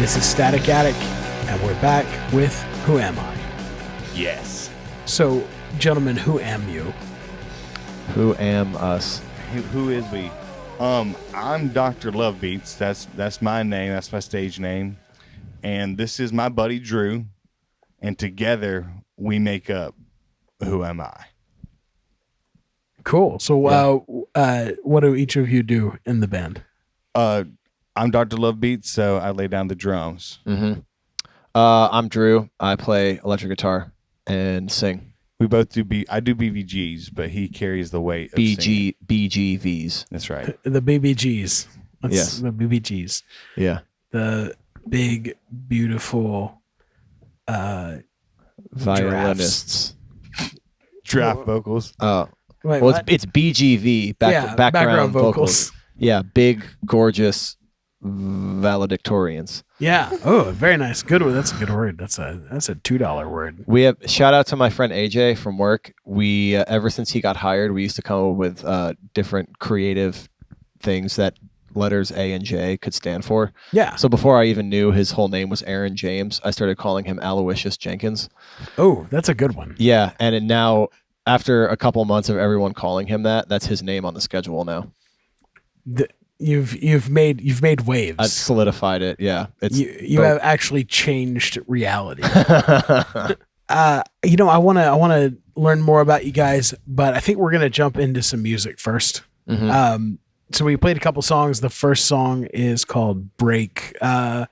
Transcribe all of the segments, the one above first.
This is Static Attic, and we're back with Who Am I? Yes. So, gentlemen, who am you? Who am us? Who is we? I'm Dr. Luvbeats. That's my name. That's my stage name. And this is my buddy Drew. And together we make up Who Am I? Cool. So, what do each of you do in the band? I'm Dr. Luvbeats, so I lay down the drums. Mm-hmm. I'm Drew. I play electric guitar and sing. We both do I do BVGs, but he carries the weight of singing. BGVs. That's right. The BBGs. Yes. The BBGs. Yeah. The big, beautiful Violinists. Draft vocals. Oh. Wait, Well, what? it's BGV, background vocals. Yeah, big, gorgeous valedictorians. Yeah. Oh, very nice. Good word. That's a good word. That's a $2 word. We have shout out to my friend AJ from work. We ever since he got hired, we used to come up with different creative things that letters A and J could stand for. Yeah. So before I even knew his whole name was Aaron James, I started calling him Aloysius Jenkins. Oh, that's a good one. Yeah, and now after a couple months of everyone calling him that, that's his name on the schedule now. You've made waves. I've solidified it. Yeah, you have actually changed reality. I want to learn more about you guys, but I think we're gonna jump into some music first. Mm-hmm. So we played a couple songs. The first song is called "Break." Why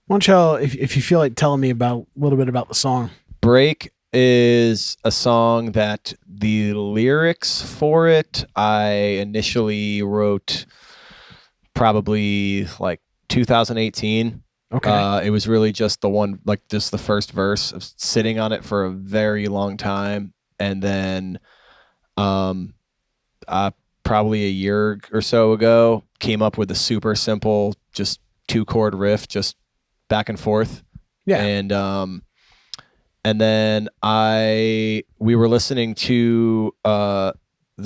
don't y'all, if you feel like telling me a little bit about the song? Break is a song that the lyrics for it I initially wrote probably like 2018. Okay. It was really just just the first verse. I was sitting on it for a very long time, and then probably a year or so ago came up with a super simple just 2-chord riff, just back and forth. Yeah. And then we were listening to the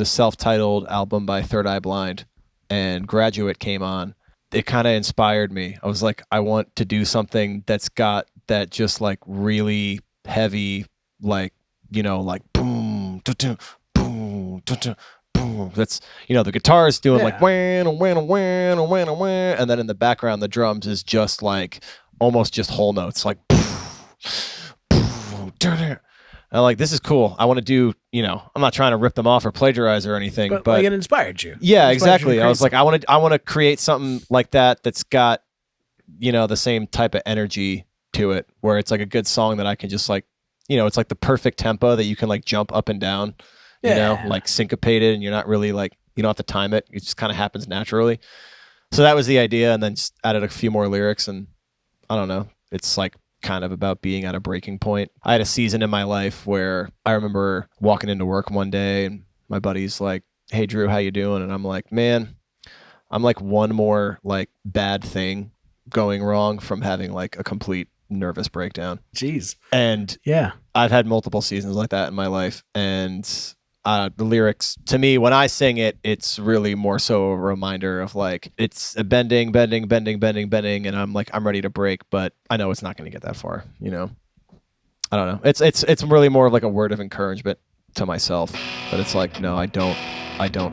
self-titled album by Third Eye Blind, and Graduate came on. It kind of inspired me. I was like, I want to do something that's got that just like really heavy, like, like boom, boom, boom. That's, the guitar is doing like whan, whan, whan, whan, whan, and then in the background the drums is just like almost just whole notes, like. I'm like, this is cool. I want to do, I'm not trying to rip them off or plagiarize or anything, but like it inspired you. Yeah, It inspired exactly. you to I was like, create I want to create something like that's got, the same type of energy to it, where it's like a good song that I can just like, it's like the perfect tempo that you can like jump up and down, like syncopated, and you're not really like, you don't have to time it. It just kind of happens naturally. So that was the idea, and then just added a few more lyrics, and I don't know. It's like kind of about being at a breaking point. I had a season in my life where I remember walking into work one day and my buddy's like, "Hey Drew, how you doing?" And I'm like, "Man, I'm like one more like bad thing going wrong from having like a complete nervous breakdown." Jeez. And yeah, I've had multiple seasons like that in my life, and the lyrics to me when I sing it, it's really more so a reminder of like it's a bending, and I'm like I'm ready to break, but I know it's not going to get that far. I don't know. It's really more of like a word of encouragement to myself, but it's like no, I don't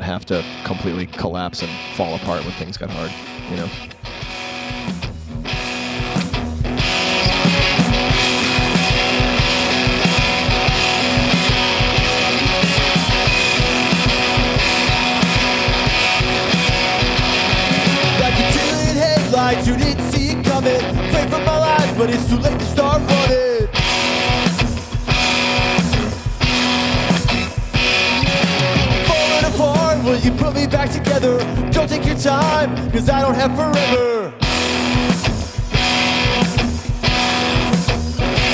have to completely collapse and fall apart when things get hard. You didn't see it coming. Pray for my life, but it's too late to start running. Falling apart, will you put me back together? Don't take your time, cause I don't have forever. Just ready.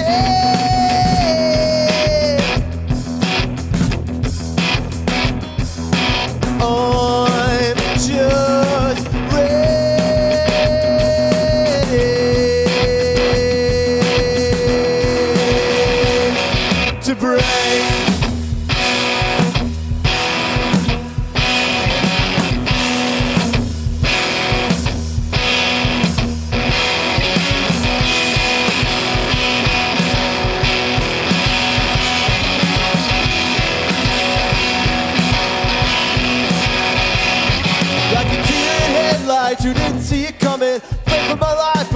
Falling apart, will you put me back together? Don't take your time, cause I don't have forever. Oh, these bandages.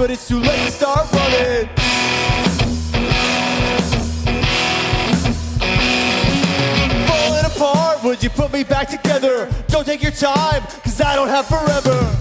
but it's too late to start running. Falling apart, would you put me back together? Don't take your time, cause I don't have forever.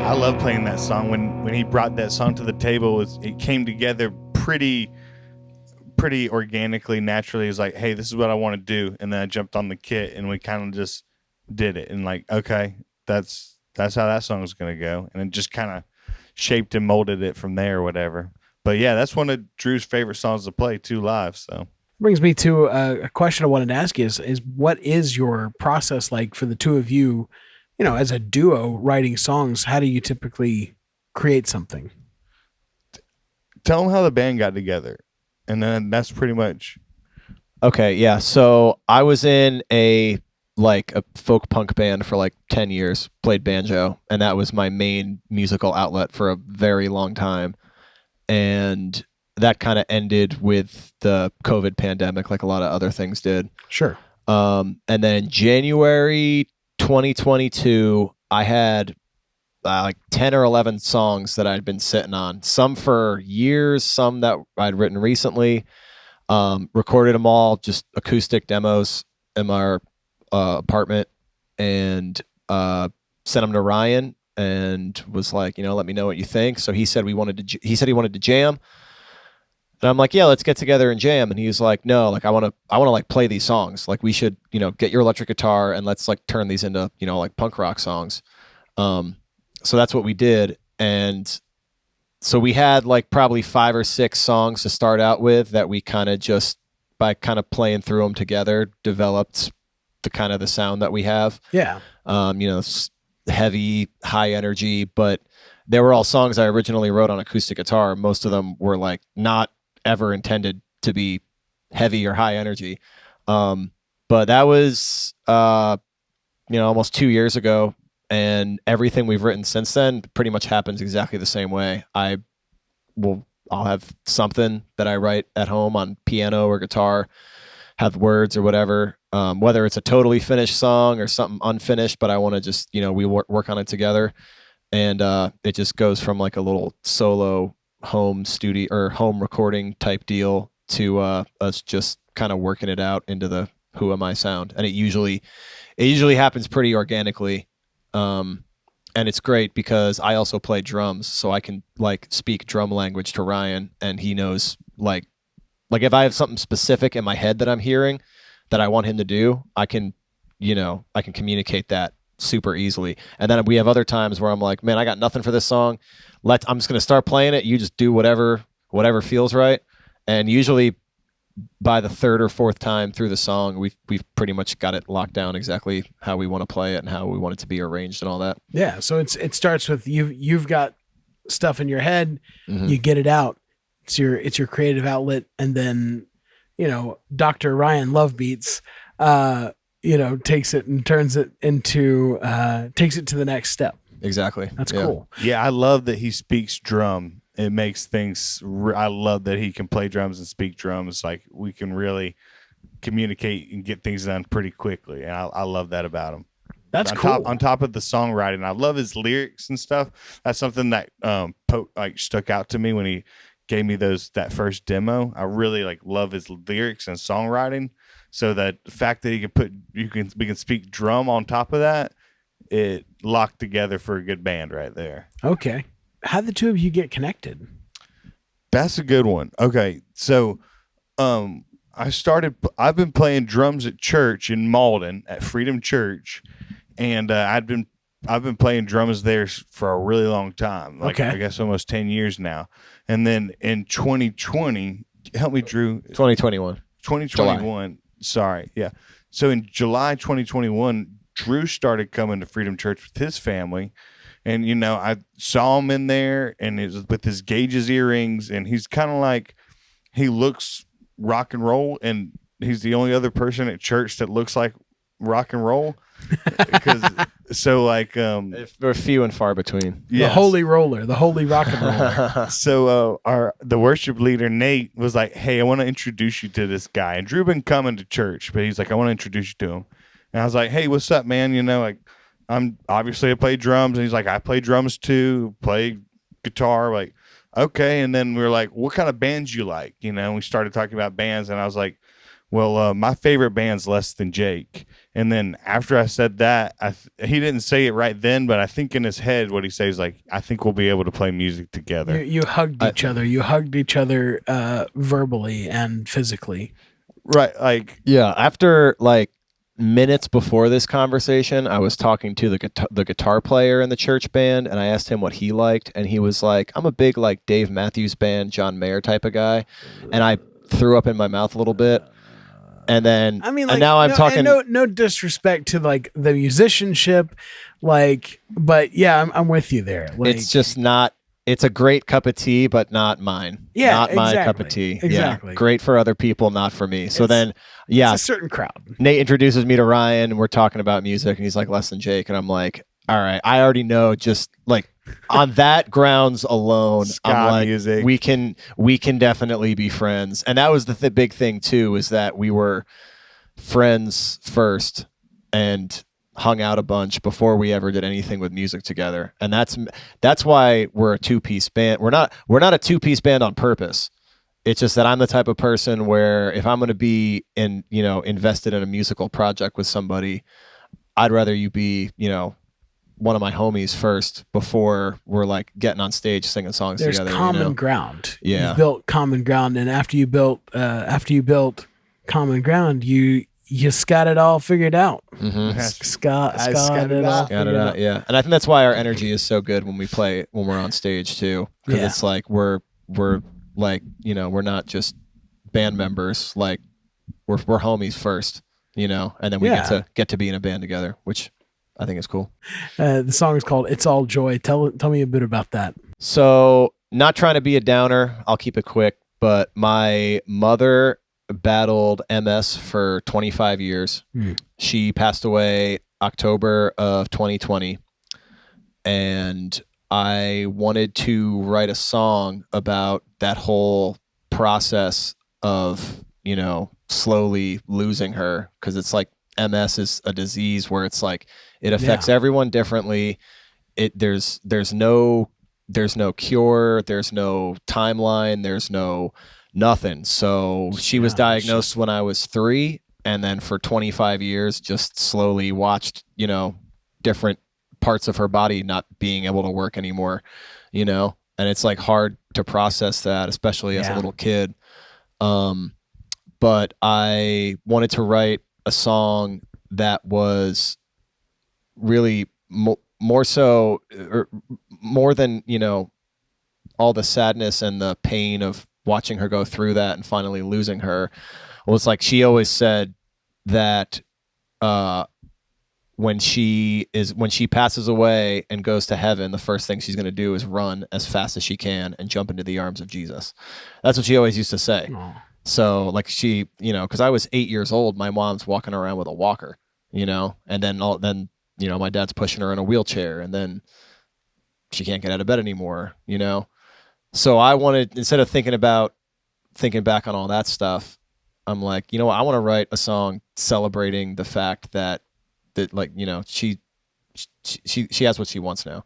I love playing that song. When he brought that song to the table, it came together pretty organically, naturally. It was like, hey, this is what I want to do, and then I jumped on the kit and we kind of just did it, and like, okay, that's how that song is going to go, and it just kind of shaped and molded it from there or whatever. But yeah, that's one of Drew's favorite songs to play too live. So brings me to a question I wanted to ask you is what is your process like for the two of you, as a duo writing songs? How do you typically create something? tell them how the band got together, and then that's pretty much. Okay, yeah. So I was in a folk punk band for 10 years, played banjo, and that was my main musical outlet for a very long time. And that kind of ended with the COVID pandemic, like a lot of other things did. Sure. And then January 2022, I had 10 or 11 songs that I'd been sitting on, some for years, some that I'd written recently. Recorded them all, just acoustic demos in my apartment, and sent them to Ryan, and was like, let me know what you think. So he said he wanted to jam, and I'm like, yeah, let's get together and jam. And he was like, no, I want to play these songs. We should, get your electric guitar and let's turn these into, punk rock songs. So that's what we did. And so we had probably 5 or 6 songs to start out with that we kind of just, by kind of playing through them together, developed the kind of the sound that we have. Yeah. Heavy, high energy, but they were all songs I originally wrote on acoustic guitar. Most of them were not ever intended to be heavy or high energy. But that was, almost 2 years ago. And everything we've written since then pretty much happens exactly the same way. I'll have something that I write at home on piano or guitar, have words or whatever, whether it's a totally finished song or something unfinished, but I want to just, we work on it together. And it just goes from a little solo home studio or home recording type deal to us just kind of working it out into the WhoAmI sound. And it usually happens pretty organically. And it's great because I also play drums, so I can speak drum language to Ryan, and he knows if I have something specific in my head that I'm hearing that I want him to do, I can communicate that super easily. And then we have other times where I'm like, man, I got nothing for this song. I'm just going to start playing it. You just do whatever feels right. And usually by the 3rd or 4th time through the song, we've pretty much got it locked down exactly how we want to play it and how we want it to be arranged and all that. Yeah. So it starts with you've got stuff in your head, Mm-hmm. you get it out. It's your creative outlet, and then Dr. Ryan Luvbeats takes it and turns it into takes it to the next step. Exactly. That's cool. Yeah, I love that he speaks drum. It makes things. I love that he can play drums and speak drums. We can really communicate and get things done pretty quickly, and I love that about him. That's cool. On top of the songwriting, I love his lyrics and stuff. That's something that stuck out to me when he gave me that first demo. I really love his lyrics and songwriting. So that the fact that we can speak drum on top of that, it locked together for a good band right there. Okay. How'd the two of you get connected? That's a good one. Okay, so I've been playing drums at church in Malden at Freedom Church, and I've been playing drums there for a really long time. Like Okay. I guess almost 10 years now. And then in 2020, help me, Drew. 2021. 2021. Sorry. Yeah. So in July 2021, Drew started coming to Freedom Church with his family. And, you know, I saw him in there and it was with his Gage's earrings. And he's kind of like, he looks rock and roll. And he's the only other person at church that looks like rock and roll. Because so like They're few and far between. The holy roller, the holy rock and roller. So the worship leader Nate was like, "Hey, I want to introduce you to this guy." And Drew been coming to church, but he's like, "I want to introduce you to him." And I was like, "Hey, what's up, man? You know, like I'm obviously I play drums." And he's like, "I play drums too, play guitar." Like, okay. And then we were like, "What kind of bands you like?" You know, and we started talking about bands, and I was like, well, my favorite band's Less Than Jake. And then after I said that, he didn't say it right then, but I think in his head what he says, like, I think we'll be able to play music together. You hugged each other. You hugged each other verbally and physically. Right. Like, yeah. After like minutes before this conversation, I was talking to the guitar player in the church band, and I asked him what he liked, and he was like, "I'm a big like Dave Matthews Band, John Mayer type of guy," and I threw up in my mouth a little bit. And then, I mean, like, and now I'm talking. No disrespect to like the musicianship, like, but yeah, I'm with you there. Like, it's just not. It's a great cup of tea, but not mine. Yeah, not my exactly. cup of tea. Exactly. Yeah, great for other people, not for me. So then, yeah, it's a certain crowd. Nate introduces me to Ryan, and we're talking about music, and he's like, "Less Than Jake," and I'm like, "All right, I already know." Just like on that grounds alone, I'm like, music. we can definitely be friends. And that was the big thing too, is that we were friends first and hung out a bunch before we ever did anything with music together. And that's why we're a two-piece band. We're not a two-piece band on purpose. It's just that I'm the type of person where if I'm going to be invested in a musical project with somebody, I'd rather you be, one of my homies first before we're like getting on stage singing songs There's together. There's common ground. Yeah. You've built common ground, and after you built common ground, you got it all figured out. Mm-hmm. Got it all Got it out, yeah. And I think that's why our energy is so good when we're on stage too, because it's like we're like, we're not just band members, like we're homies first, and then we get to be in a band together, which I think is cool. The song is called "It's All Joy." Tell me a bit about that. So, not trying to be a downer, I'll keep it quick, but my mother battled MS for 25 years. She passed away October of 2020, and I wanted to write a song about that whole process of, slowly losing her, because it's like MS is a disease where it's like it affects everyone differently. There's no cure, there's no timeline, there's no nothing. So she was diagnosed when I was 3, and then for 25 years just slowly watched, different parts of her body not being able to work anymore, and it's like hard to process that, especially as a little kid. But I wanted to write a song that was really more so, or more than, all the sadness and the pain of watching her go through that and finally losing her. Was like, she always said that when she passes away and goes to heaven, the first thing she's going to do is run as fast as she can and jump into the arms of Jesus. That's what she always used to say. Aww. So like she, because I was 8 years old, my mom's walking around with a walker, and then my dad's pushing her in a wheelchair, and then she can't get out of bed anymore, So I wanted, instead of thinking back on all that stuff, I'm like, I want to write a song celebrating the fact that like, she has what she wants now,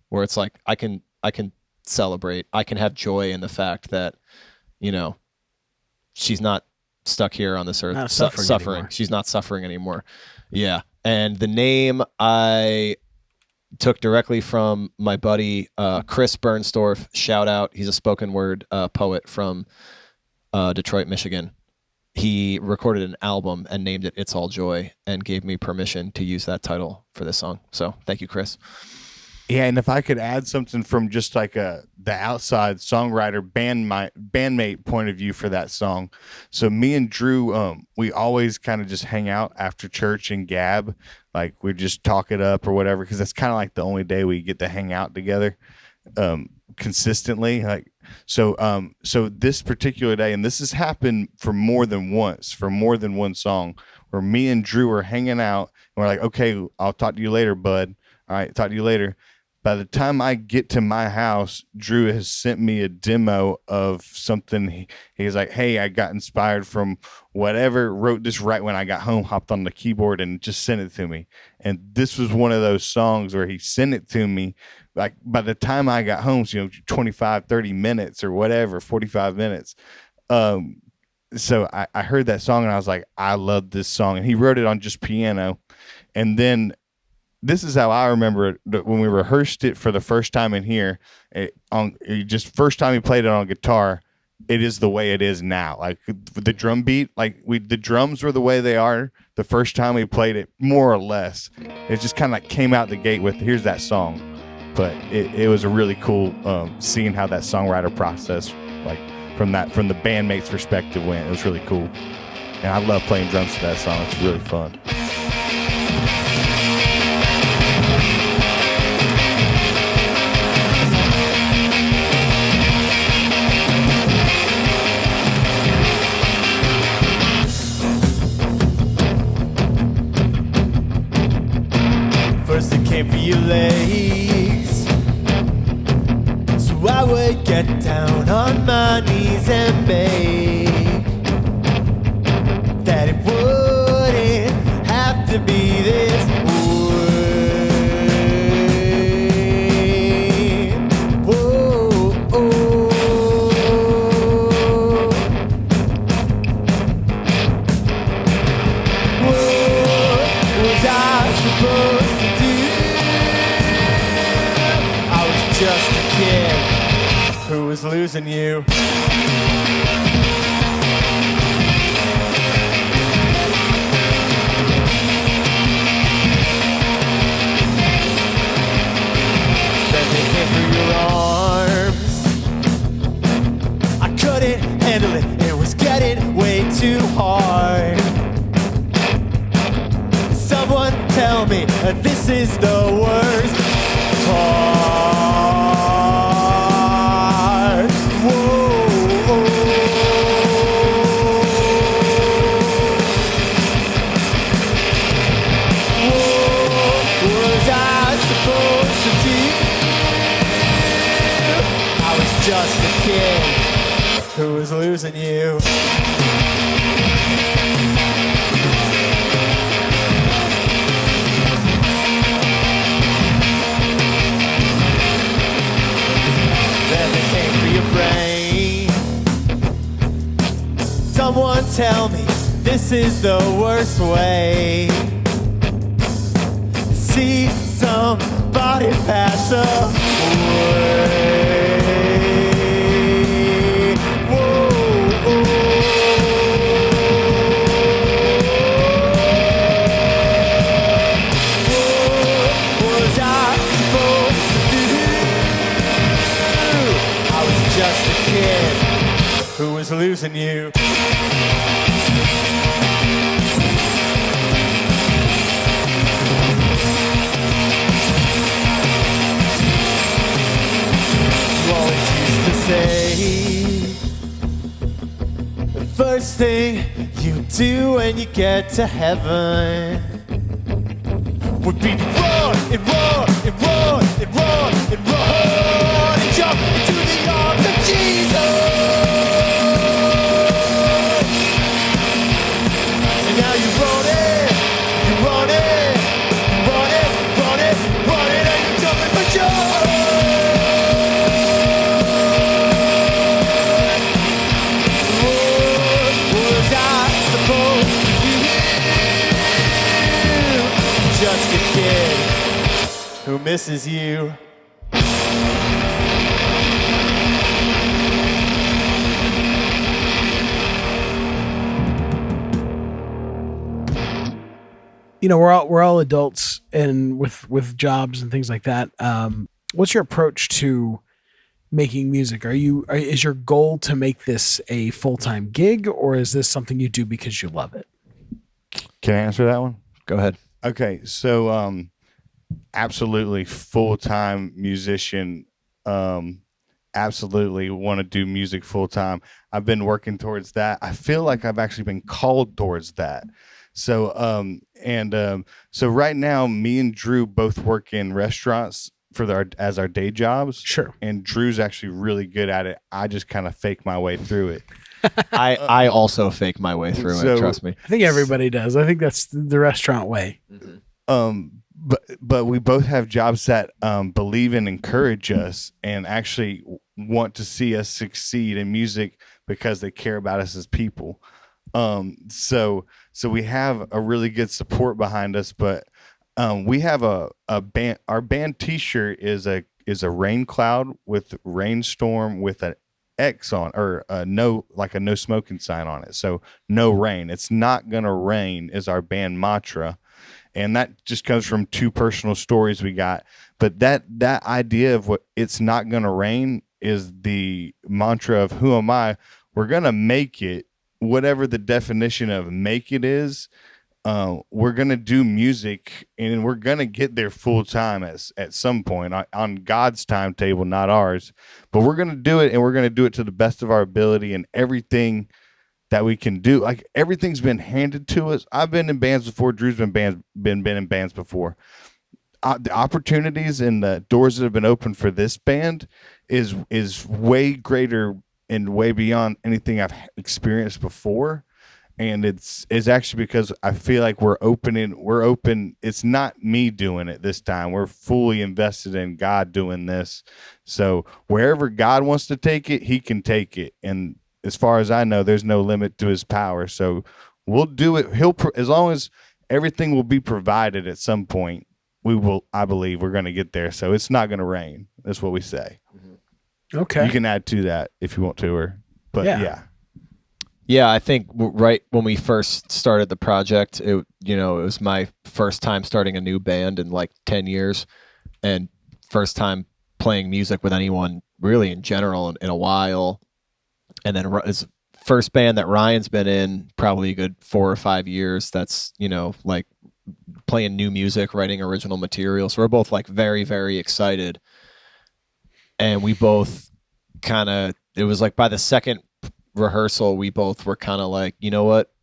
where it's like, I can celebrate, I can have joy in the fact that, she's not stuck here on this earth suffering. She's not suffering anymore. Yeah. And the name, I took directly from my buddy Chris Bernstorff. Shout out. He's a spoken word poet from Detroit, Michigan. He recorded an album and named it It's All Joy and gave me permission to use that title for this song. So thank you, Chris. Yeah, and if I could add something from just like the outside songwriter bandmate point of view for that song. So me and Drew, we always kind of just hang out after church and gab, like we just talk it up or whatever, because that's kind of like the only day we get to hang out together consistently. Like so this particular day, and this has happened for more than once, for more than one song, where me and Drew are hanging out and we're like, okay, I'll talk to you later, bud. All right, talk to you later. By the time I get to my house, Drew has sent me a demo of something. He's like, hey, I got inspired from whatever, wrote this right when I got home, hopped on the keyboard and just sent it to me. And this was one of those songs where he sent it to me. Like by the time I got home, so, 25, 30 minutes or whatever, 45 minutes. So I heard that song and I was like, I love this song. And he wrote it on just piano. And then this is how I remember it when we rehearsed it for the first time in here. First time he played it on guitar, it is the way it is now. Like the drum beat, the drums were the way they are the first time we played it, more or less. It just kind of like came out the gate with here's that song. But it was a really cool seeing how that songwriter process, like from the bandmate's perspective, went. It was really cool, and I love playing drums to that song. It's really fun. First it came for your legs, so I would get down on my knees and beg that it wouldn't have to be this way. Whoa, oh. What was I supposed to do? Just a kid who was losing you. Then they came through your arms. I couldn't handle it, it was getting way too hard. Someone tell me this is the worst part. Just a kid who was losing you. Then they came for your brain. Someone tell me this is the worst way. See somebody pass away. Just a kid who was losing you. You always used to say the first thing you do when you get to heaven would be to run and run and run and run and run and jump into the arms of Jesus. And now you run it, you run it, you run it, run it, run it, and you're jumping for joy. What was I supposed to do? Just a kid who this is you. You know, we're all adults and with jobs and things like that. What's your approach to making music? Is your goal to make this a full-time gig, or is this something you do because you love it? Can I answer that one? Go ahead. Okay, so absolutely full-time musician. Absolutely want to do music full-time. I've been working towards that. I feel like I've actually been called towards that. So so right now, me and Drew both work in restaurants as our day jobs. Sure. And Drew's actually really good at it. I just kind of fake my way through it. I also fake my way through it. Trust me. I think everybody does. I think that's the restaurant way. But we both have jobs that believe and encourage us and actually want to see us succeed in music because they care about us as people. So we have a really good support behind us, but we have a band. Our band T-shirt is a rain cloud with rainstorm with an X on, or no smoking sign on it. So no rain. It's not gonna rain is our band mantra. And that just comes from two personal stories we got. But that idea of what it's not going to rain is the mantra of WhoAmI. We're going to make it, whatever the definition of make it is. We're going to do music and we're going to get there full time at some point on God's timetable, not ours. But we're going to do it, and we're going to do it to the best of our ability, and everything that we can do. Like, everything's been handed to us. I've been in bands before. Drew's been in bands before. The opportunities and the doors that have been opened for this band is way greater and way beyond anything I've experienced before. And it's actually because I feel like we're open. It's not me doing it this time. We're fully invested in God doing this. So wherever God wants to take it, he can take it. And as far as I know, there's no limit to his power. So we'll do it. As long as everything will be provided at some point, I believe we're going to get there. So it's not going to rain. That's what we say. Okay. You can add to that if you want to, yeah. Yeah, I think right when we first started the project, it was my first time starting a new band in like 10 years, and first time playing music with anyone really in general in a while. And then it's first band that Ryan's been in probably a good 4 or 5 years. That's, like playing new music, writing original material. So we're both like very, very excited. And we both it was like by the second rehearsal, we both were kind of like, you know what?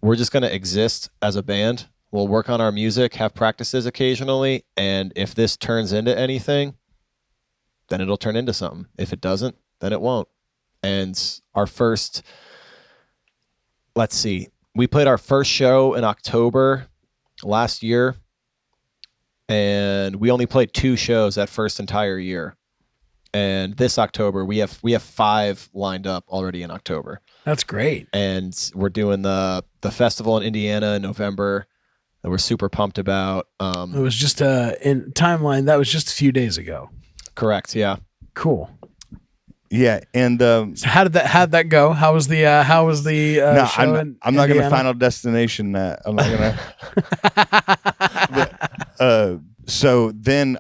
We're just going to exist as a band. We'll work on our music, have practices occasionally. And if this turns into anything, then it'll turn into something. If it doesn't, then it won't. And we played our first show in October last year, and we only played 2 shows that first entire year. And this October, we have 5 lined up already in October. That's great. And we're doing the festival in Indiana in November that we're super pumped about. It was just in timeline. That was just a few days ago. Correct. Yeah. Cool. Yeah, and so how'd that go? How was the no, show? I'm not going to Final Destination that. I'm not going to. So then,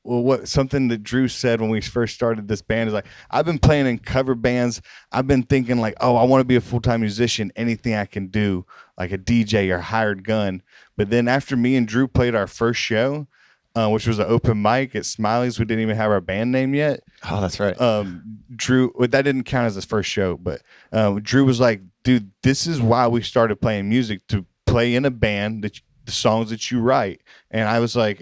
what something that Drew said when we first started this band is like, I've been playing in cover bands. I've been thinking like, oh, I want to be a full-time musician. Anything I can do, like a DJ or hired gun. But then after me and Drew played our first show, which was an open mic at Smiley's. We didn't even have our band name yet. Oh, that's right. Drew, that didn't count as his first show, but Drew was like, dude, this is why we started playing music, to play in a band, the songs that you write. And I was like,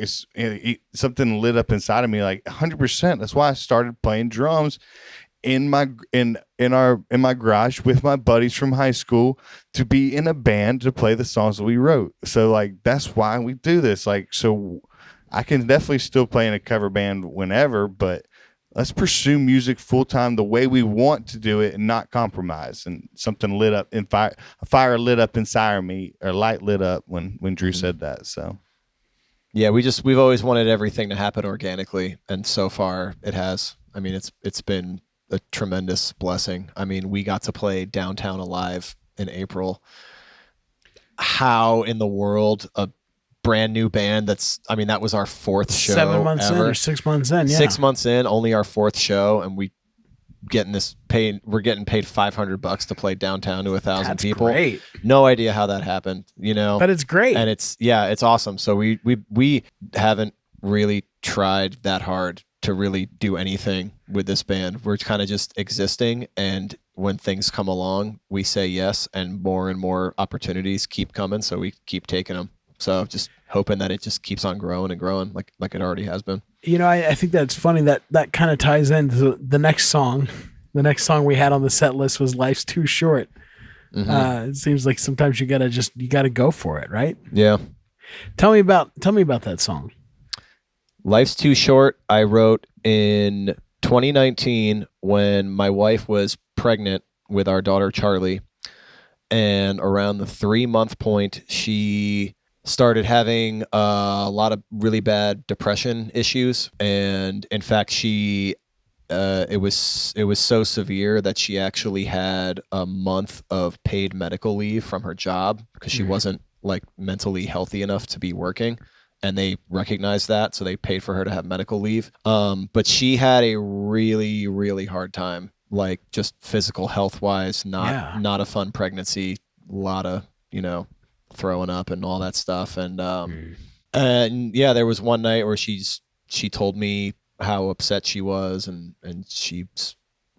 something lit up inside of me, like 100%. That's why I started playing drums in my garage with my buddies from high school, to be in a band, to play the songs that we wrote. So like, that's why we do this. Like, so I can definitely still play in a cover band whenever, but let's pursue music full time the way we want to do it and not compromise. And something lit up a fire lit up inside of me, or light lit up when Drew said that. So Yeah, we've always wanted everything to happen organically, and so far it has. I mean, it's been a tremendous blessing. I mean, we got to play Downtown Alive in April. How in the world a brand new band that was our fourth show 7 months ever. in or 6 months in, yeah. 6 months in, only our fourth show, and we're getting paid $500 to play downtown to 1,000 That's people. great. No idea how that happened, But it's great. and it's awesome. So we haven't really tried that hard to really do anything with this band. We're kind of just existing, and when things come along, we say yes, and more opportunities keep coming, so we keep taking them. So just hoping that it just keeps on growing and growing like it already has been. I think that's funny that kind of ties into the next song. The next song we had on the set list was "Life's Too Short." Mm-hmm. It seems like sometimes you gotta go for it, right? Yeah. Tell me about that song. Life's Too Short, I wrote in 2019 when my wife was pregnant with our daughter Charlie, and around the 3-month point, she started having a lot of really bad depression issues, and in fact, it was so severe that she actually had a month of paid medical leave from her job because she wasn't like mentally healthy enough to be working. And they recognized that, so they paid for her to have medical leave. But she had a really, really hard time, like just physical health wise, not a fun pregnancy, a lot of, throwing up and all that stuff. And yeah, there was one night where she told me how upset she was, and she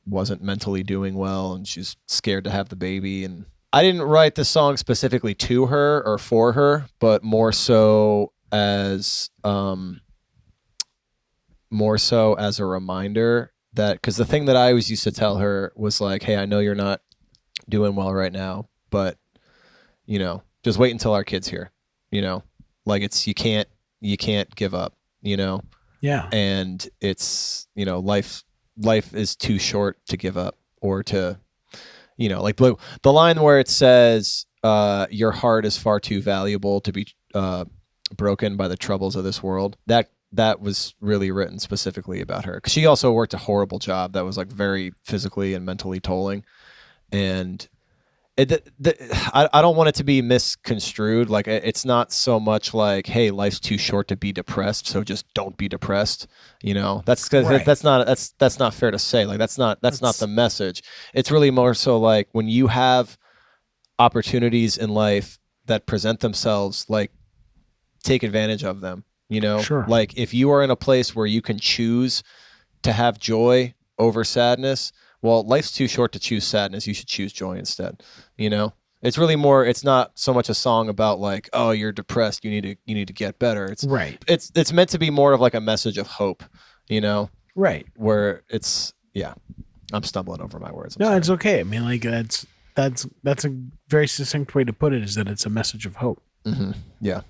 wasn't mentally doing well, and she's scared to have the baby. And I didn't write the song specifically to her or for her, but more so as a reminder that, because the thing that I always used to tell her was like, hey, I know you're not doing well right now, but just wait until our kid's here, like you can't give up, Yeah. and it's, life is too short to give up, or to, like the line where it says, your heart is far too valuable to be broken by the troubles of this world. That was really written specifically about her, because she also worked a horrible job that was like very physically and mentally tolling. And I don't want it to be misconstrued. Like, it's not so much like, hey, life's too short to be depressed, so just don't be depressed. That's because Right. that's not fair to say. Like, that's not the message. It's really more so like, when you have opportunities in life that present themselves, like, take advantage of them. Sure. Like, if you are in a place where you can choose to have joy over sadness, well, life's too short to choose sadness. You should choose joy instead. It's really more, it's not so much a song about like, oh, you're depressed, you need to get better. It's Right. It's meant to be more of like a message of hope, Right. where it's, yeah, I'm stumbling over my words. No, it's okay. I mean, like that's a very succinct way to put it, is that it's a message of hope. Mm-hmm. Yeah.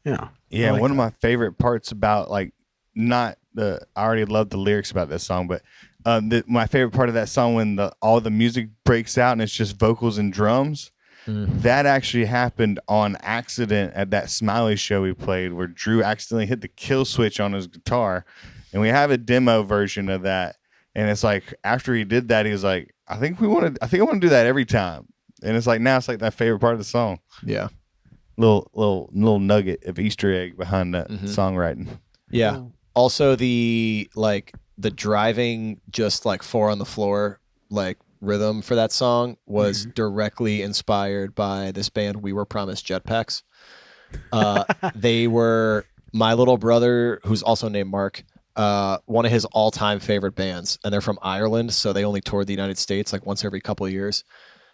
Yeah. Yeah, like one of my favorite parts about, like, I already love the lyrics about this song, but my favorite part of that song, when all the music breaks out and it's just vocals and drums, that actually happened on accident at that Smiley show we played, where Drew accidentally hit the kill switch on his guitar, and we have a demo version of that. And it's like, after he did that, he was like, I think I want to do that every time. And it's like, now it's like that favorite part of the song. Yeah. Little nugget of Easter egg behind that songwriting. Yeah. Cool. Also, the driving, just like 4 on the floor, like rhythm for that song was directly inspired by this band, We Were Promised Jetpacks. They were my little brother, who's also named Mark, one of his all-time favorite bands, and they're from Ireland, so they only toured the United States like once every couple of years.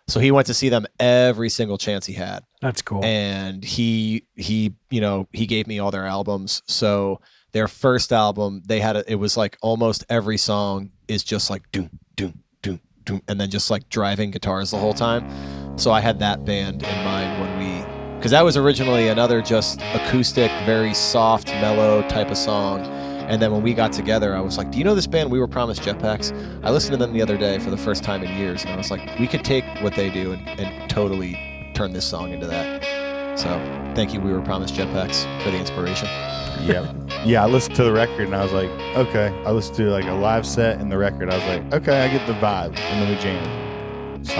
So he went to see them every single chance he had. That's cool. And he gave me all their albums. So their first album, it was like almost every song is just like doom, doom, doom, doom, and then just like driving guitars the whole time. So I had that band in mind because that was originally another just acoustic, very soft, mellow type of song. And then when we got together, I was like, do you know this band, We Were Promised Jetpacks? I listened to them the other day for the first time in years, and I was like, we could take what they do and totally turn this song into that. So thank you, We Were Promised Jetpacks, for the inspiration. Yep. Yeah, I listened to the record and I was like, okay. I listened to like a live set and the record. I was like, okay, I get the vibe. And then we jammed. So,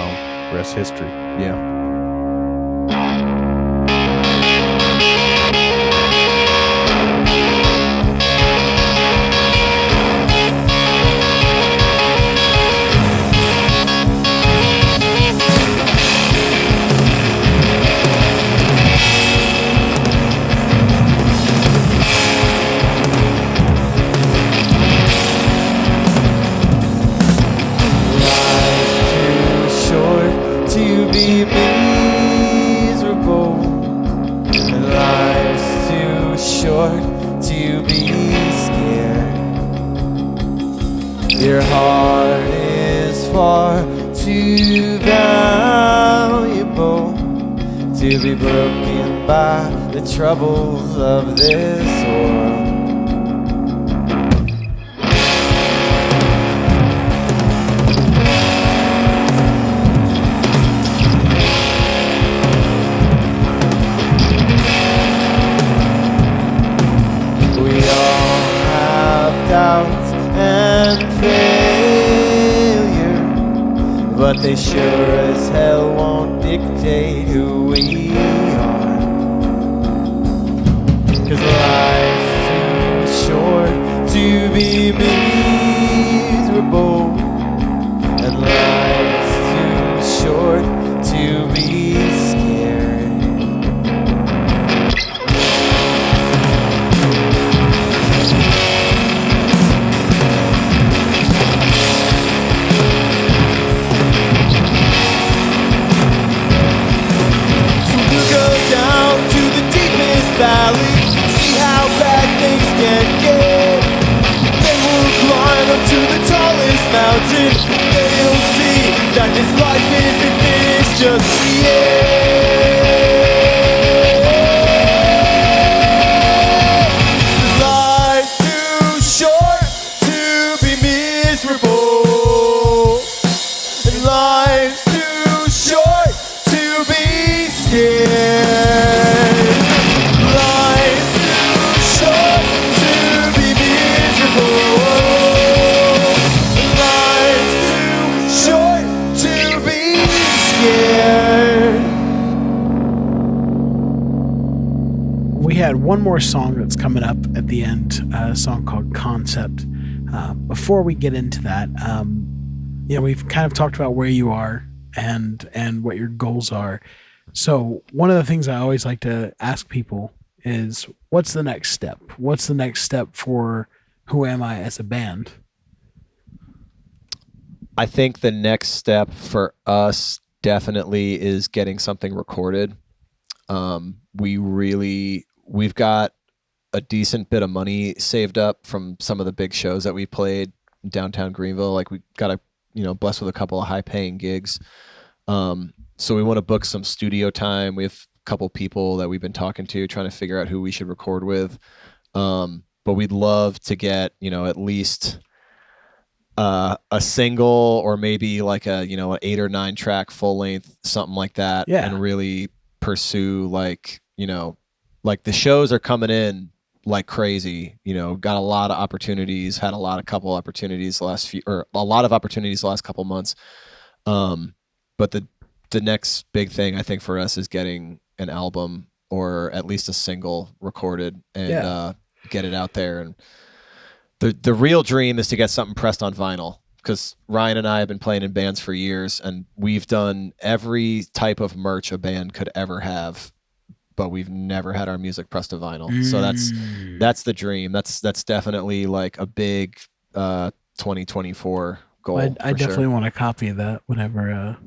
rest history. Yeah. Your heart is far too valuable to be broken by the troubles of this world. We all have doubts and failure, but they sure as hell won't dictate who we are. 'Cause life's too short to be miserable, and life's too short to be scared. Down to the deepest valley, see how bad things can get. Then we'll climb up to the tallest mountain, then you'll see that this life isn't finished just yet. Life's too short to be miserable, and life's too short to be scared. We had one more song that's coming up at the end, a song called Concept. Before we get into that, we've kind of talked about where you are and what your goals are. So one of the things I always like to ask people is, what's the next step? What's the next step for WhoAmI as a band? I think the next step for us definitely is getting something recorded. We've got a decent bit of money saved up from some of the big shows that we played in downtown Greenville. Like, we got blessed with a couple of high paying gigs. So we want to book some studio time. We have a couple people that we've been talking to, trying to figure out who we should record with. But we'd love to get, at least a single, or maybe like an 8 or 9 track full length, something like that. Yeah. And really pursue like the shows are coming in like crazy, got a lot of opportunities, had a lot of opportunities the last couple months. But the next big thing I think for us is getting an album, or at least a single, recorded and get it out there. And the real dream is to get something pressed on vinyl, because Ryan and I have been playing in bands for years, and we've done every type of merch a band could ever have, but we've never had our music pressed to vinyl. So that's the dream. That's definitely like a big 2024 goal. I definitely want a copy of that whenever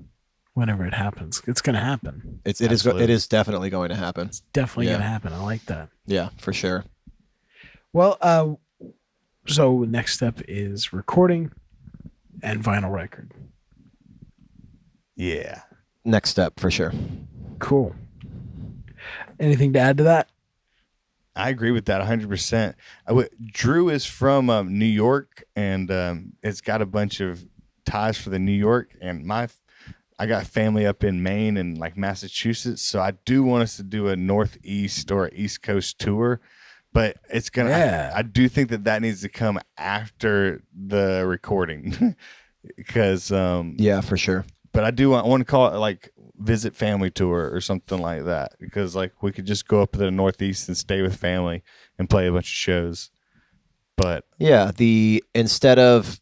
it happens. It's going to happen. It is definitely going to happen. It's definitely going to happen. I like that. Yeah, for sure. Well, so next step is recording and vinyl record. Yeah. Next step for sure. Cool. Anything to add to that? I agree with that 100%. Drew is from New York, and it's got a bunch of ties for the New York. And I got family up in Maine and like Massachusetts, so I do want us to do a Northeast or East Coast tour. But it's gonna. Yeah. I do think that needs to come after the recording, because Yeah, for sure. But I want to call it like visit family tour or something like that, because like we could just go up to the Northeast and stay with family and play a bunch of shows. But Yeah, instead of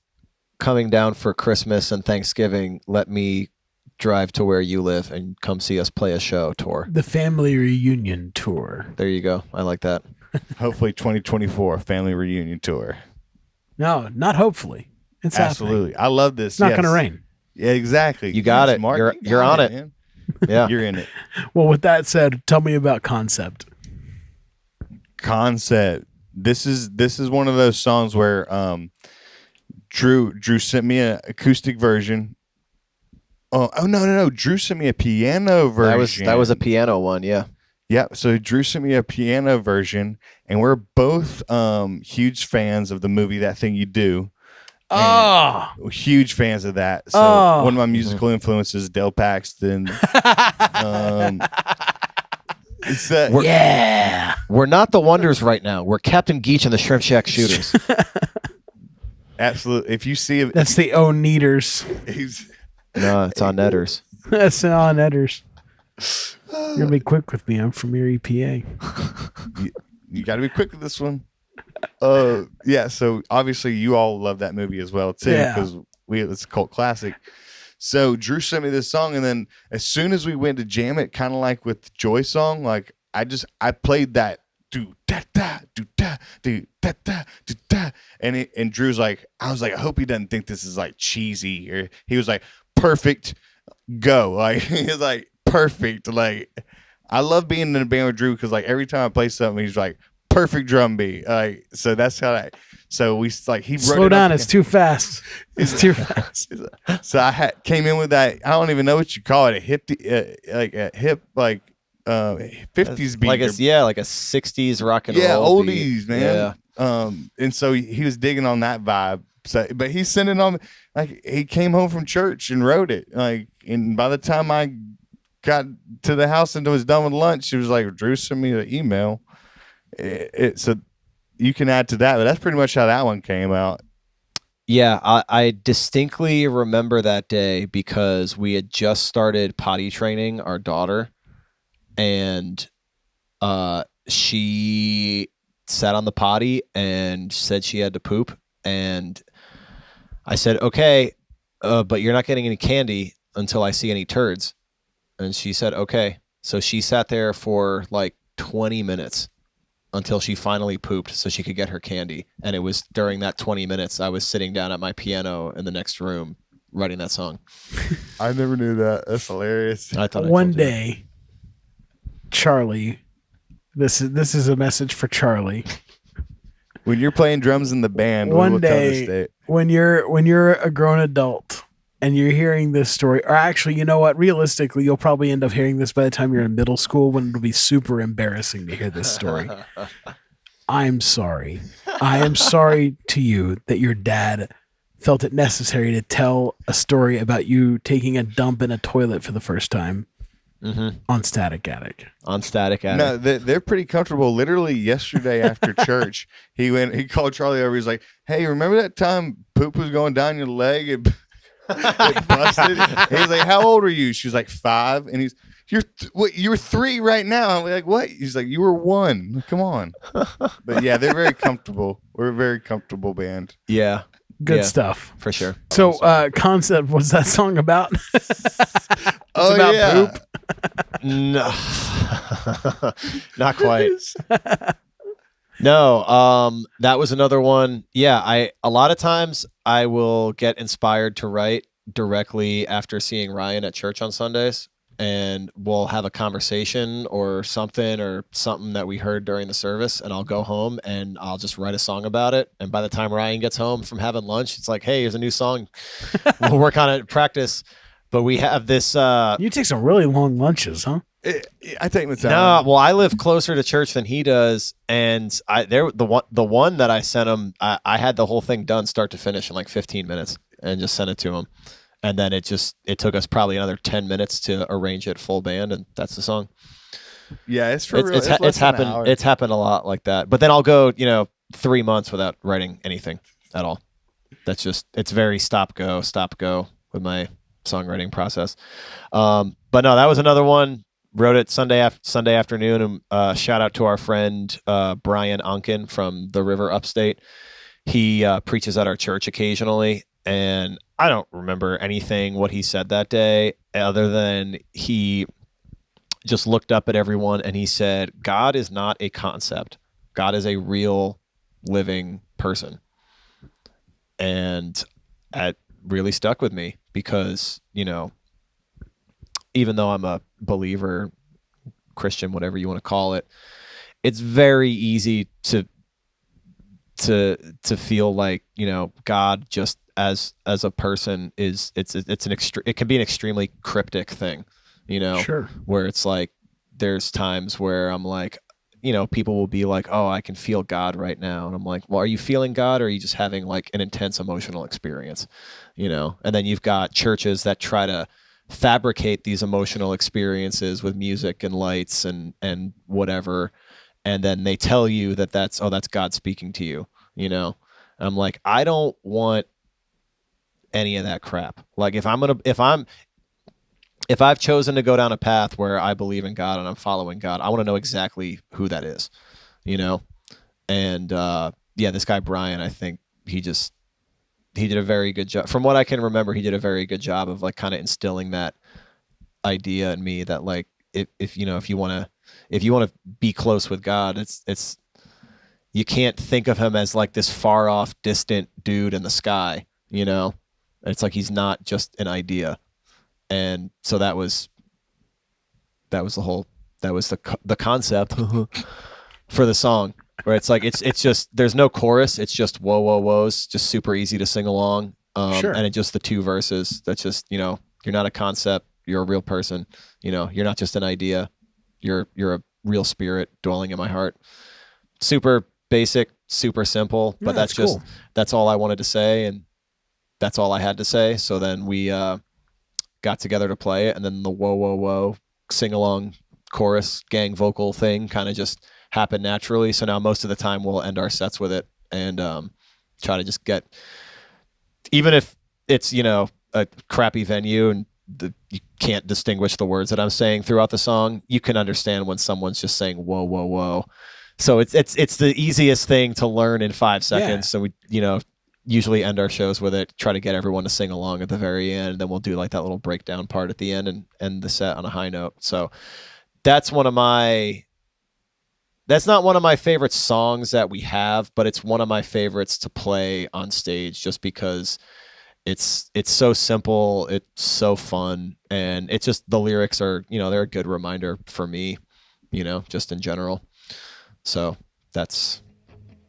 coming down for Christmas and Thanksgiving, let me drive to where you live and come see us play a show tour. The family reunion tour. There you go. I like that. hopefully 2024 family reunion tour. No, not hopefully. It's Absolutely. I love this. It's not going to rain. Yeah, exactly. You got it. Mark, You're on it. man. Yeah. You're in it. Well, with that said, tell me about Concept. Concept. This is one of those songs where Drew sent me an acoustic version. Oh no. Drew sent me a piano version. That was a piano one, yeah. Yeah, so Drew sent me a piano version, and we're both huge fans of the movie That Thing You Do. Oh, Huge fans of that. So one of my musical influences, Del Paxton. yeah. We're not the Wonders right now. We're Captain Geach and the Shrimp Shack Shooters. Absolutely. If you see him, That's the Oneders. No, it's Oneders. That's the Oneders. You're going to be quick with me. I'm from your EPA. you got to be quick with this one. Yeah, so obviously you all love that movie as well too, because it's a cult classic. So Drew sent me this song, and then as soon as we went to jam it, kind of like with Joy song, like I played that do da da do da do da da do da, and Drew's like, I was like, I hope he doesn't think this is like cheesy, or he was like, perfect, go, like he was like, perfect, like I love being in a band with Drew, because like every time I play something, he's like, perfect drum beat, like, so that's how so we like he slow down, it's too fast. It's too fast. So I came in with that, I don't even know what you call it, a hip like a hip like 50s beat, like a 60s rock and roll oldies beat. man. Yeah. And so he was digging on that vibe. So, but he sent it on, like he came home from church and wrote it, like, and by the time I got to the house and was done with lunch, he was like, Drew sent me an email. So you can add to that, but that's pretty much how that one came out. Yeah, I distinctly remember that day because we had just started potty training our daughter, and she sat on the potty and said she had to poop, and I said, okay, but you're not getting any candy until I see any turds. And she said, okay. So she sat there for like 20 minutes until she finally pooped so she could get her candy. And it was during that 20 minutes I was sitting down at my piano in the next room writing that song. I never knew that. That's hilarious. I thought One day, Charlie, this is a message for Charlie. When you're playing drums in the band, One we'll tell day, this when you're a grown adult and you're hearing this story, or actually, you know what? Realistically, you'll probably end up hearing this by the time you're in middle school, when it'll be super embarrassing to hear this story. I'm sorry. I am sorry to you that your dad felt it necessary to tell a story about you taking a dump in a toilet for the first time on Static Attic. On Static Attic. No, they're pretty comfortable. Literally yesterday after church, he called Charlie over. He's like, hey, remember that time poop was going down your leg? It busted. He was like, how old are you? She was like 5. And he's, you're 3 right now. I'm like, what? He's like, you were 1. Come on. But yeah, they're very comfortable. We're a very comfortable band. Yeah. Good stuff. For sure. So, Concept, what's that song about? It's about poop. No. Not quite. No, that was another one. Yeah, a lot of times I will get inspired to write directly after seeing Ryan at church on Sundays, and we'll have a conversation or something that we heard during the service, and I'll go home and I'll just write a song about it. And by the time Ryan gets home from having lunch, it's like, hey, here's a new song. We'll work on it, practice. But we have this. You take some really long lunches, huh? I take my time. No, well, I live closer to church than he does, and the one that I sent him, I had the whole thing done start to finish in like 15 minutes and just sent it to him. And then it took us probably another 10 minutes to arrange it full band, and that's the song. Yeah, it's for real. It's happened. It's happened a lot like that. But then I'll go, 3 months without writing anything at all. It's very stop go with my songwriting process. But no, that was another one. Wrote it Sunday afternoon. And shout out to our friend Brian Onken from the River Upstate. He preaches at our church occasionally, and I don't remember anything what he said that day other than he just looked up at everyone and he said, God is not a concept. God is a real living person. And that really stuck with me because, even though I'm a believer, Christian, whatever you want to call it, it's very easy to feel like, God just as a person it can be an extremely cryptic thing, Sure. where it's like, there's times where I'm like, people will be like, oh, I can feel God right now. And I'm like, well, are you feeling God or are you just having like an intense emotional experience? And then you've got churches that try to fabricate these emotional experiences with music and lights and whatever. And then they tell you that's God speaking to you, I'm like, I don't want any of that crap. Like if I've chosen to go down a path where I believe in God and I'm following God, I want to know exactly who that is, And this guy Brian, I think he did a very good job. From what I can remember, he did a very good job of like kind of instilling that idea in me that like if you want to be close with God, it's you can't think of him as like this far off, distant dude in the sky. It's like he's not just an idea. And so that was the concept for the song, where it's like it's just there's no chorus, it's just whoa whoa whoas, just super easy to sing along. Sure. And it's just the two verses. That's just you're not a concept, you're a real person. You're not just an idea, you're a real spirit dwelling in my heart. Super basic, super simple, but that's cool. That's all I wanted to say, and that's all I had to say. So then we got together to play it, and then the whoa whoa whoa sing along chorus gang vocal thing kind of just happened naturally. So now most of the time we'll end our sets with it and try to just get, even if it's a crappy venue and you can't distinguish the words that I'm saying throughout the song, you can understand when someone's just saying whoa whoa whoa. So it's the easiest thing to learn in 5 seconds. Yeah. So we usually end our shows with it, try to get everyone to sing along at the very end, and then we'll do like that little breakdown part at the end and end the set on a high note. So that's not one of my favorite songs that we have, but it's one of my favorites to play on stage just because it's so simple, it's so fun, and it's just the lyrics are, they're a good reminder for me, just in general. So that's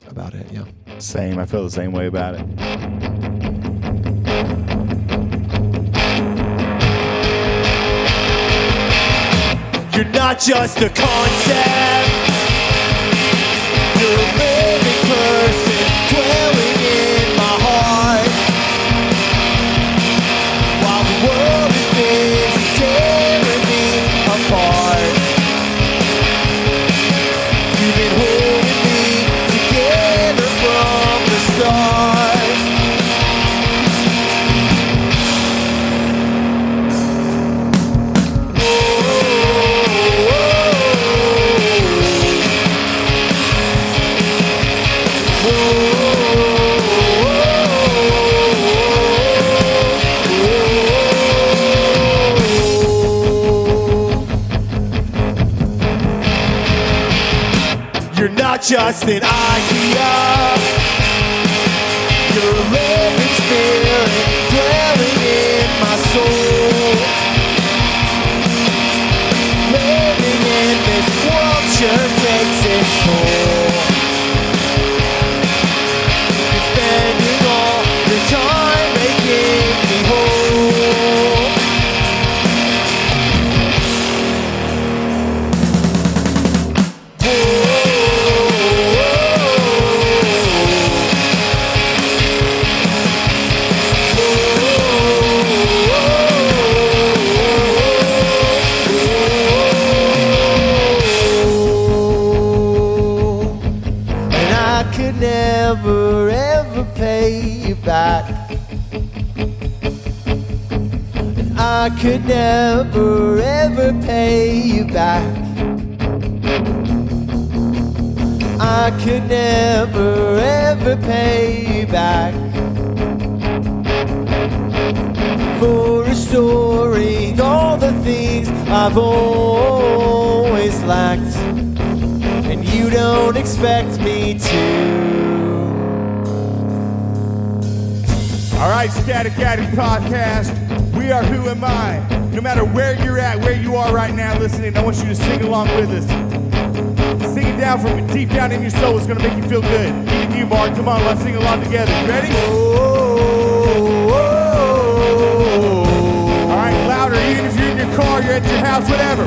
about it. Yeah. Same. I feel the same way about it. You're not just a concept. You're a living person dwelling in my heart. While the world is busy tearing me apart, you've been holding me together from the start. You're not just an idea. You're a living spirit dwelling in my soul. Living in this world sure takes its toll. You're spending all your time making me whole. I could never ever pay you back. I could never ever pay you back for restoring all the things I've always lacked, and you don't expect me to. All right, Static Attic Podcast. We are Who Am I? No matter where you're at, where you are right now listening, I want you to sing along with us. Sing it down from deep down in your soul. It's going to make you feel good. Even you, Mark. Come on, let's sing along together. You ready? All right, louder. Even if you're in your car, you're at your house, whatever.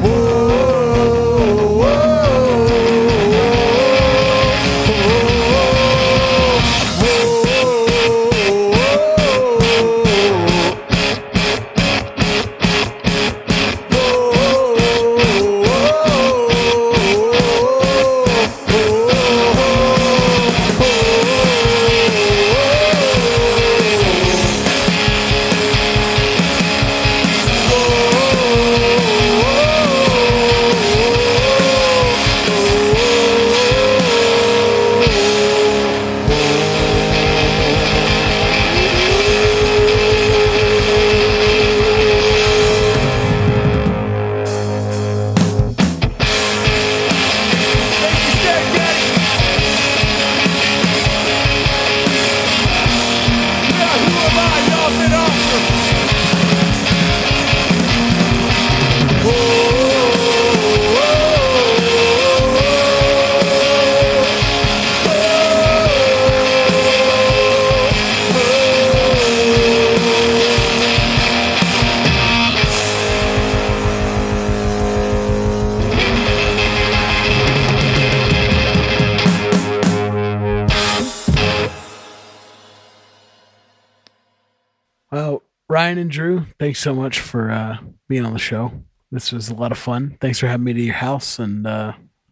Well, Ryan and Drew, thanks so much for being on the show. This was a lot of fun. Thanks for having me to your house and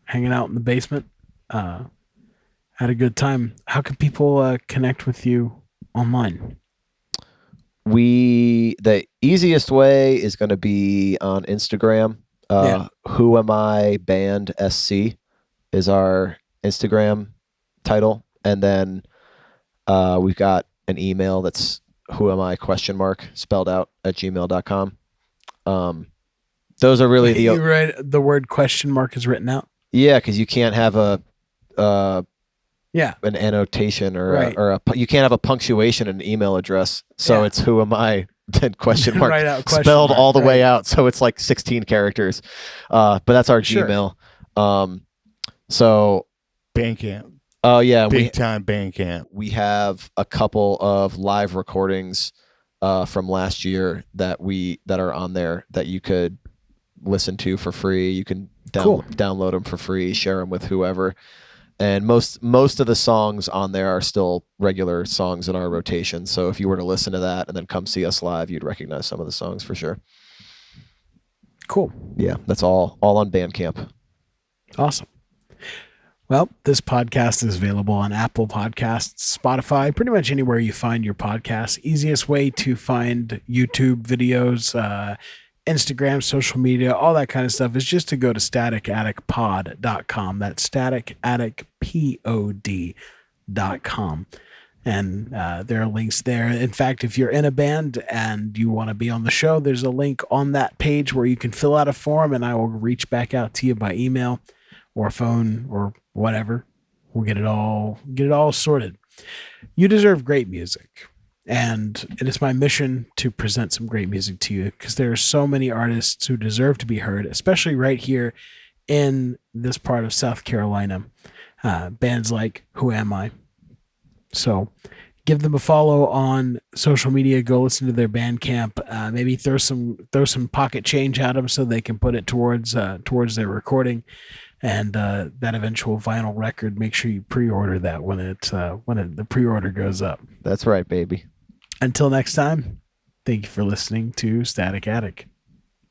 hanging out in the basement. Had a good time. How can people connect with you online? The easiest way is going to be on Instagram. Who Am I Band SC is our Instagram title. And then we've got an email that's whoami ? Spelled out at gmail.com. Those are really you write the word question mark is written out. Yeah, because you can't have an annotation or you can't have a punctuation in an email address. So it's who am I? Then question mark Write out question spelled mark, all the way out. So it's like 16 characters. But that's our Gmail. So Bandcamp. Oh yeah, Big time Bandcamp. We have a couple of live recordings from last year that are on there that you could listen to for free. You can download them for free, share them with whoever. And most of the songs on there are still regular songs in our rotation. So if you were to listen to that and then come see us live, you'd recognize some of the songs for sure. Cool. Yeah, that's all on Bandcamp. Awesome. Well, this podcast is available on Apple Podcasts, Spotify, pretty much anywhere you find your podcasts. Easiest way to find YouTube videos, Instagram, social media, all that kind of stuff is just to go to staticatticpod.com. That's staticatticpod.com. And there are links there. In fact, if you're in a band and you want to be on the show, there's a link on that page where you can fill out a form and I will reach back out to you by email or phone or whatever. We'll get it all sorted. You deserve great music. And it is my mission to present some great music to you because there are so many artists who deserve to be heard, especially right here in this part of South Carolina. Bands like WhoAmI. So give them a follow on social media. Go listen to their Bandcamp. Maybe throw some pocket change at them so they can put it towards their recording. And that eventual vinyl record, make sure you pre-order that when the pre-order goes up. That's right, baby. Until next time, thank you for listening to Static Attic.